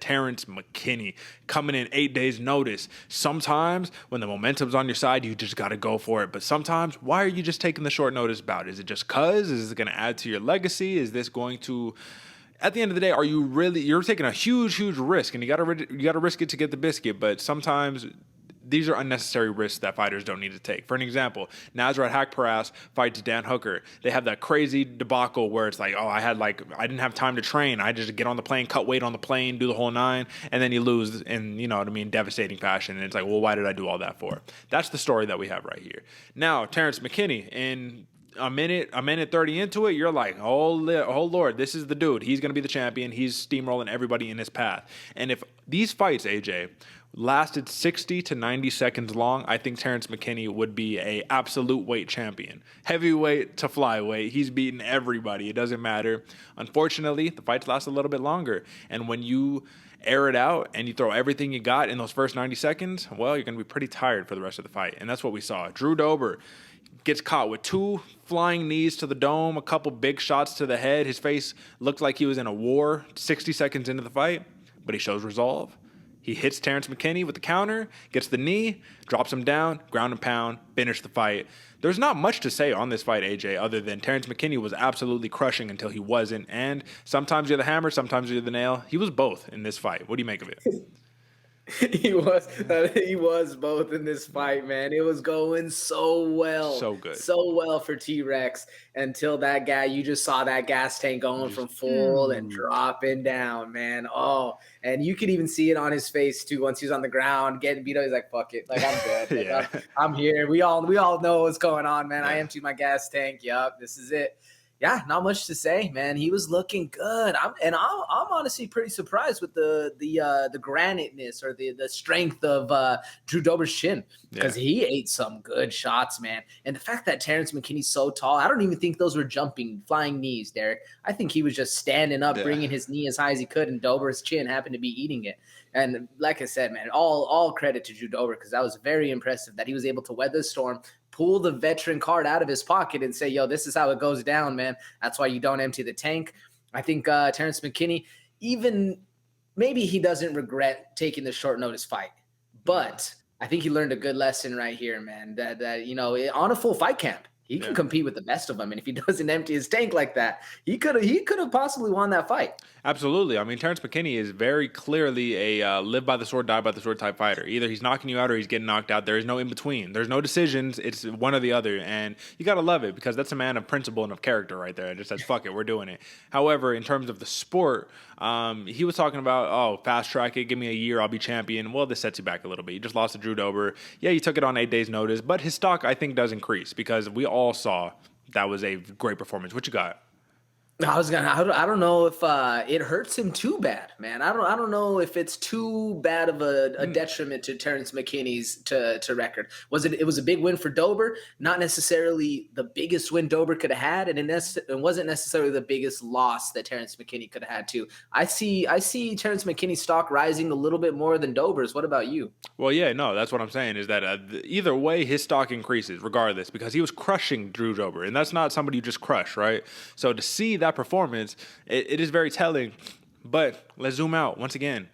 Terrance McKinney, coming in 8 days notice. Sometimes when the momentum's on your side, you just got to go for it. But sometimes, why are you just taking the short notice bout? Is it just cause? Is it going to add to your legacy? Is this going to... At the end of the day, you're taking a huge risk, and you got to risk it to get the biscuit. But sometimes these are unnecessary risks that fighters don't need to take. For an example, Nasrat Haqparast fights Dan Hooker. They have that crazy debacle where it's like, oh, I didn't have time to train. I just get on the plane, cut weight on the plane, do the whole nine, and then you lose in, you know what I mean, devastating fashion. And it's like, well, why did I do all that for? That's the story that we have right here. Now, Terrance McKinney, in a minute 30 into it, you're like, oh Lord, this is the dude. He's going to be the champion. He's steamrolling everybody in his path. And if these fights, AJ, lasted 60 to 90 seconds long, I think Terrance McKinney would be a absolute weight champion. Heavyweight to flyweight, he's beaten everybody. It doesn't matter. Unfortunately, the fights last a little bit longer. And when you air it out and you throw everything you got in those first 90 seconds, well, you're going to be pretty tired for the rest of the fight. And that's what we saw. Drew Dober gets caught with 2 flying knees to the dome, a couple big shots to the head. His face looked like he was in a war 60 seconds into the fight, but he shows resolve. He hits Terrance McKinney with the counter, gets the knee, drops him down, ground and pound, finish the fight. There's not much to say on this fight, AJ, other than Terrance McKinney was absolutely crushing until he wasn't. And sometimes you're the hammer, sometimes you're the nail. He was both in this fight. What do you make of it? He was both in this fight, man. It was going so well. So good. So well for T-Rex until that guy, you just saw that gas tank going from full and dropping down, man. Oh, and you could even see it on his face too. Once he was on the ground getting beat up, he's like, fuck it. Like, I'm good. Like, I'm here. We all know what's going on, man. I emptied my gas tank. Yup, this is it. Yeah, not much to say, man. He was looking good. I'm honestly pretty surprised with the graniteness or the strength of Drew Dober's chin, because he ate some good shots, man. And the fact that Terrance McKinney's so tall, I don't even think those were jumping, flying knees, Derek. I think he was just standing up, bringing his knee as high as he could, and Dober's chin happened to be eating it. And like I said, man, all credit to Drew Dober, because that was very impressive that he was able to weather the storm, pull the veteran card out of his pocket and say, yo, this is how it goes down, man. That's why you don't empty the tank. I think Terrance McKinney, even maybe he doesn't regret taking the short notice fight, but I think he learned a good lesson right here, man, that you know, on a full fight camp, he can compete with the best of them. And if he doesn't empty his tank like that, he could have possibly won that fight. Absolutely. I mean, Terrance McKinney is very clearly a live by the sword, die by the sword type fighter. Either he's knocking you out or he's getting knocked out. There is no in between. There's no decisions. It's one or the other. And you got to love it, because that's a man of principle and of character right there. It just says, fuck it, we're doing it. However, in terms of the sport, he was talking about, oh, fast track it, give me a year, I'll be champion. Well, this sets you back a little bit. You just lost to Drew Dober. Yeah, you took it on 8 days notice, but his stock, I think, does increase, because we all saw that was a great performance. What you got? I don't know if it hurts him too bad, man. I don't know if it's too bad of a detriment to Terrance McKinney's to record. It was a big win for Dober, not necessarily the biggest win Dober could have had, and it wasn't necessarily the biggest loss that Terrance McKinney could have had too. I see Terrance McKinney's stock rising a little bit more than Dober's. What about you? Well, yeah, no, that's what I'm saying, is that either way, his stock increases regardless, because he was crushing Drew Dober, and that's not somebody you just crush, right? So to see that performance, it is very telling. But let's zoom out once again.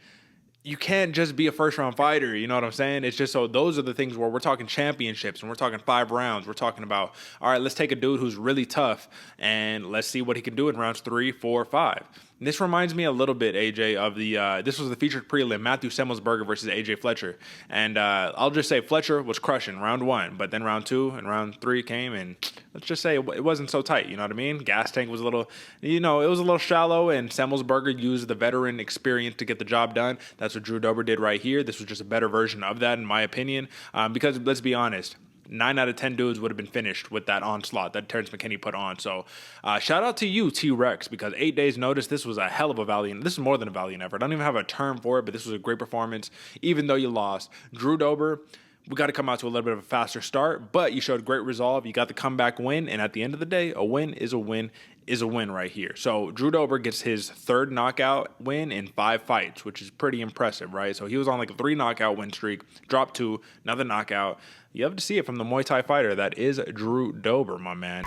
You can't just be a first-round fighter, you know what I'm saying? It's just, so those are the things where we're talking championships and we're talking 5 rounds. We're talking about, all right, let's take a dude who's really tough and let's see what he can do in rounds 3, 4, 5. And this reminds me a little bit, AJ, of this was the featured prelim, Matthew Semmelsberger versus AJ Fletcher. And I'll just say Fletcher was crushing round 1, but then round 2 and round 3 came, and let's just say it wasn't so tight, you know what I mean? Gas tank was a little, it was a little shallow, and Semmelsberger used the veteran experience to get the job done. That's what Drew Dober did right here. This was just a better version of that, in my opinion, because let's be honest, 9 out of 10 dudes would have been finished with that onslaught that Terrance McKinney put on. So shout out to you, T-Rex, because 8 days notice, this was a hell of a valiant. This is more than a valiant effort. I don't even have a term for it, but this was a great performance, even though you lost. Drew Dober, we got to come out to a little bit of a faster start, but you showed great resolve. You got the comeback win, and at the end of the day, a win is a win right here. So Drew Dober gets his 3rd knockout win in 5 fights, which is pretty impressive, right? So he was on like a 3 knockout win streak, dropped 2, another knockout. You have to see it from the Muay Thai fighter that is Drew Dober, my man.